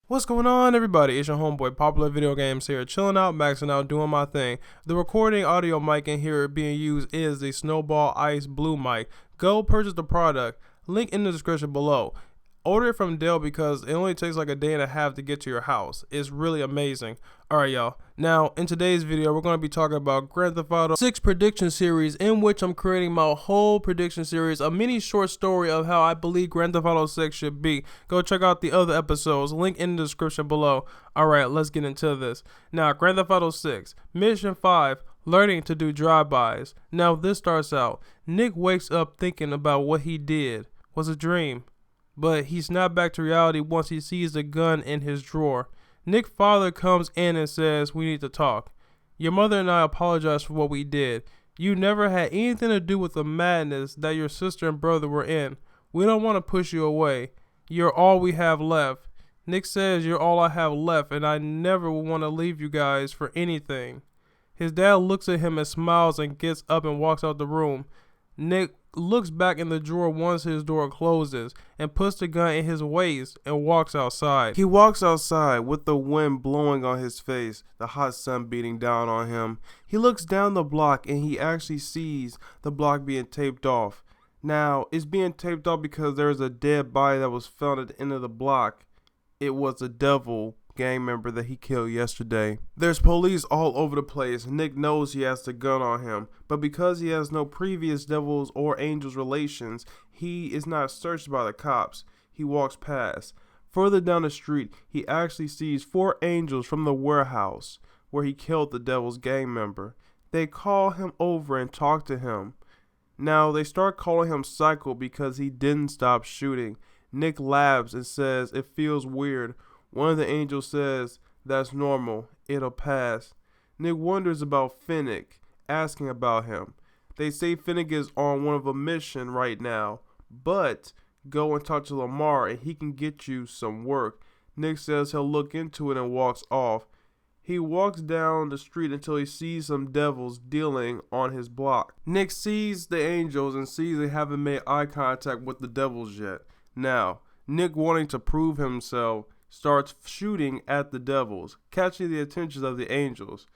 What's going on, everybody? It's your homeboy Popular Video Games here, chilling out, maxing out, doing my thing. The recording audio mic in here being used is the Snowball Ice Blue mic. Go purchase the product. Link in the description below. Order it from Dell because it only takes like a day and a half to get to your house. It's really amazing. Alright, y'all. Now, in today's video, we're going to be talking about Grand Theft Auto 6 prediction series, in which I'm creating my whole prediction series, a mini short story of how I believe Grand Theft Auto 6 should be. Go check out the other episodes. Link in the description below. Alright, let's get into this. Now, Grand Theft Auto 6, Mission 5, learning to do drive-bys. Now, this starts out. Nick wakes up thinking about what he did was a dream, but he snapped back to reality once he sees the gun in his drawer. Nick's father comes in and says, "We need to talk. Your mother and I apologize for what we did. You never had anything to do with the madness that your sister and brother were in. We don't want to push you away. You're all we have left." Nick says, "You're all I have left, and I never will want to leave you guys for anything." His dad looks at him and smiles and gets up and walks out the room. Nick looks back in the drawer once his door closes and puts the gun in his waist and walks outside. He walks outside with the wind blowing on his face, the hot sun beating down on him. He looks down the block and he actually sees the block being taped off. Now, it's being taped off because there is a dead body that was found at the end of the block. It was a devil gang member that he killed yesterday. There's police all over the place. Nick knows he has the gun on him, but because he has no previous devils or angels relations, he is not searched by the cops. He walks past. Further down the street, he actually sees 4 angels from the warehouse where he killed the devil's gang member. They call him over and talk to him. Now they start calling him Psycho because he didn't stop shooting. Nick laughs and says it feels weird. One of the angels says, "That's normal, it'll pass." Nick wonders about Finnick, asking about him. They say Finnick is on one of a mission right now, but go and talk to Lamar and he can get you some work. Nick says he'll look into it and walks off. He walks down the street until he sees some devils dealing on his block. Nick sees the angels and sees they haven't made eye contact with the devils yet. Now, Nick, wanting to prove himself, starts shooting at the devils, catching the attention of the angels.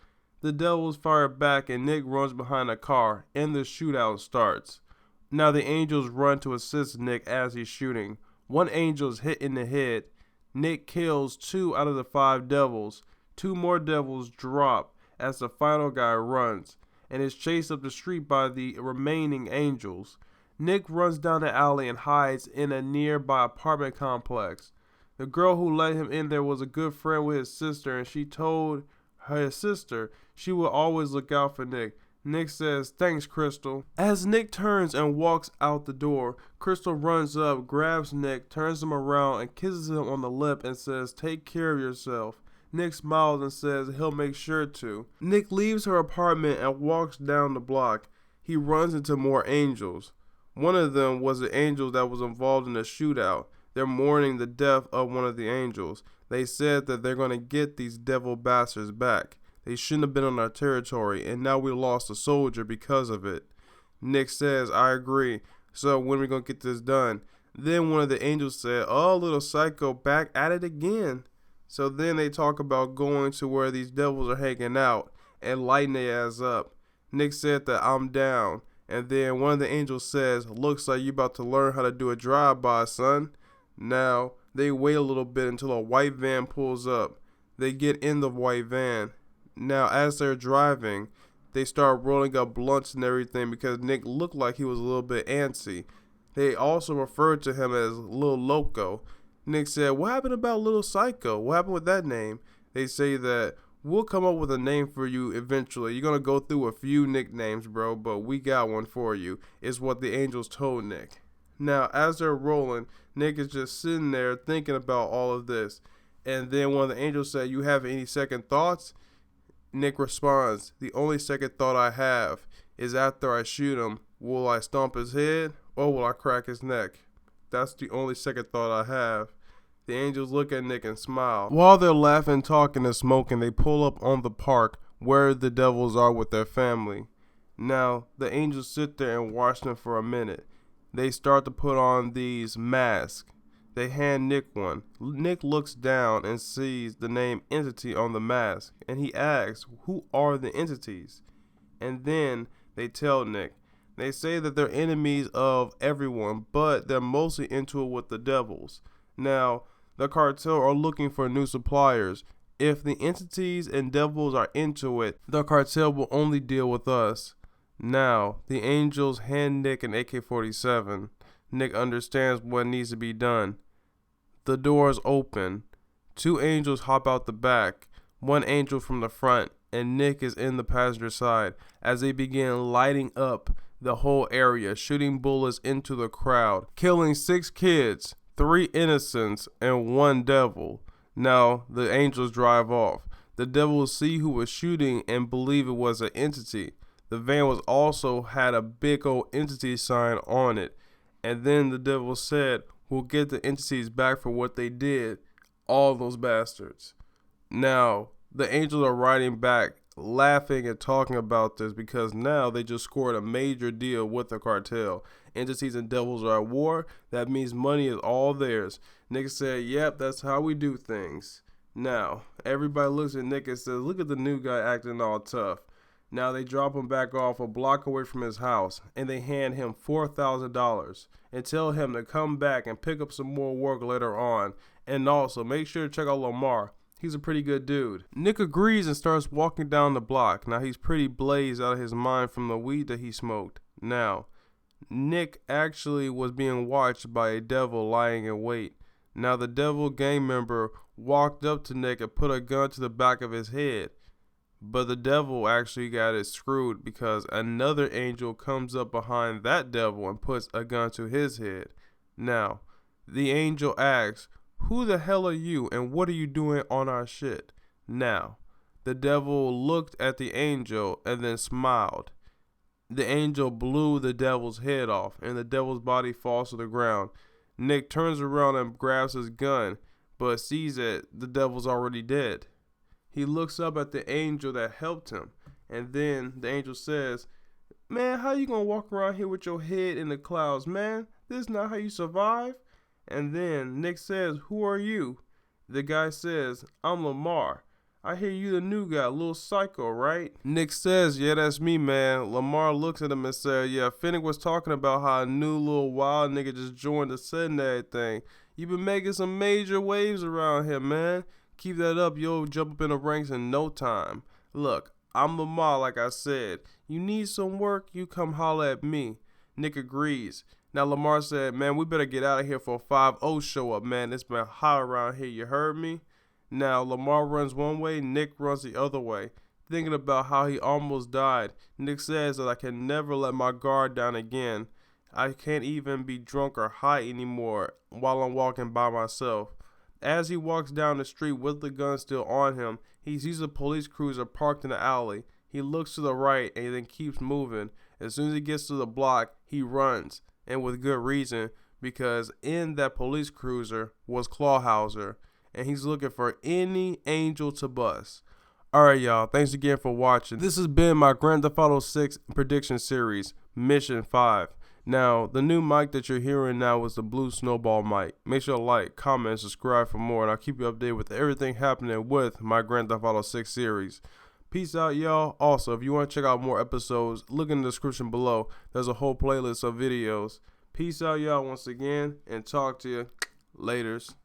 The devils fire back and Nick runs behind a car and the shootout starts. Now the angels run to assist Nick as he's shooting. One angel is hit in the head. Nick kills 2 out of the 5 devils. 2 more devils drop as the final guy runs and is chased up the street by the remaining angels. Nick runs down the alley and hides in a nearby apartment complex. The girl who let him in there was a good friend with his sister, and she told her sister she would always look out for Nick. Nick says, "Thanks, Crystal." As Nick turns and walks out the door, Crystal runs up, grabs Nick, turns him around, and kisses him on the lip and says, "Take care of yourself." Nick smiles and says he'll make sure to. Nick leaves her apartment and walks down the block. He runs into more angels. One of them was the angel that was involved in the shootout. They're mourning the death of one of the angels. They said that they're going to get these devil bastards back. They shouldn't have been on our territory, and now we lost a soldier because of it. Nick says, "I agree. So when are we going to get this done?" Then one of the angels said, "Oh, little Psycho, back at it again." So then they talk about going to where these devils are hanging out and lighting their ass up. Nick said that I'm down. And then one of the angels says, "Looks like you about to learn how to do a drive-by, son." Now, they wait a little bit until a white van pulls up. They get in the white van. Now, as they're driving, they start rolling up blunts and everything because Nick looked like he was a little bit antsy. They also referred to him as Lil Loco. Nick said, "What happened about Little Psycho? What happened with that name?" They say that, "We'll come up with a name for you eventually. You're going to go through a few nicknames, bro, but we got one for you," is what the angels told Nick. Now, as they're rolling, Nick is just sitting there thinking about all of this. And then one of the angels said, "You have any second thoughts?" Nick responds, "The only second thought I have is after I shoot him, will I stomp his head or will I crack his neck? That's the only second thought I have." The angels look at Nick and smile. While they're laughing, talking, and smoking, they pull up on the park where the devils are with their family. Now, the angels sit there and watch them for a minute. They start to put on these masks. They hand Nick one. Nick looks down and sees the name entity on the mask, and he asks, who are the entities? And then they tell Nick. They say that they're enemies of everyone, but they're mostly into it with the devils. Now, the cartel are looking for new suppliers. If the entities and devils are into it, the cartel will only deal with us. Now, the angels hand Nick an AK-47. Nick understands what needs to be done. The doors open. 2 angels hop out the back, 1 angel from the front, and Nick is in the passenger side as they begin lighting up the whole area, shooting bullets into the crowd, killing 6 kids, 3 innocents, and 1 devil. Now, the angels drive off. The devils see who was shooting and believe it was an entity. The van was also had a big old entity sign on it. And then the devil said, we'll get the entities back for what they did, all those bastards. Now, the angels are riding back, laughing and talking about this because now they just scored a major deal with the cartel. Entities and devils are at war. That means money is all theirs. Nick said, yep, that's how we do things. Now, everybody looks at Nick and says, look at the new guy acting all tough. Now they drop him back off a block away from his house, and they hand him $4,000 and tell him to come back and pick up some more work later on. And also, make sure to check out Lamar. He's a pretty good dude. Nick agrees and starts walking down the block. Now he's pretty blazed out of his mind from the weed that he smoked. Now, Nick actually was being watched by a devil lying in wait. Now the devil gang member walked up to Nick and put a gun to the back of his head. But the devil actually got it screwed because another angel comes up behind that devil and puts a gun to his head. Now, the angel asks, who the hell are you and what are you doing on our shit? Now, the devil looked at the angel and then smiled. The angel blew the devil's head off and the devil's body falls to the ground. Nick turns around and grabs his gun, but sees that the devil's already dead. He looks up at the angel that helped him, and then the angel says, man, how you gonna walk around here with your head in the clouds, man? This is not how you survive. And then Nick says, who are you? The guy says, I'm Lamar. I hear you the new guy, little psycho, right? Nick says, yeah, that's me, man. Lamar looks at him and says, yeah, Finnick was talking about how a new little wild nigga just joined the set and everything. You been making some major waves around here, man. Keep that up, you'll jump up in the ranks in no time. Look, I'm Lamar, like I said. You need some work, you come holler at me. Nick agrees. Now Lamar said, man, we better get out of here for a 5-0 show up, man. It's been hot around here, you heard me? Now Lamar runs one way, Nick runs the other way. Thinking about how he almost died, Nick says that I can never let my guard down again. I can't even be drunk or high anymore while I'm walking by myself. As he walks down the street with the gun still on him, he sees a police cruiser parked in the alley. He looks to the right and then keeps moving. As soon as he gets to the block, he runs, and with good reason, because in that police cruiser was Clawhauser, and he's looking for any angel to bust. Alright y'all, thanks again for watching. This has been my Grand Theft Auto 6 prediction series, Mission 5. Now, the new mic that you're hearing now is the Blue Snowball mic. Make sure to like, comment, and subscribe for more, and I'll keep you updated with everything happening with my Grand Theft Auto 6 series. Peace out, y'all. Also, if you want to check out more episodes, look in the description below. There's a whole playlist of videos. Peace out, y'all, once again, and talk to you laters.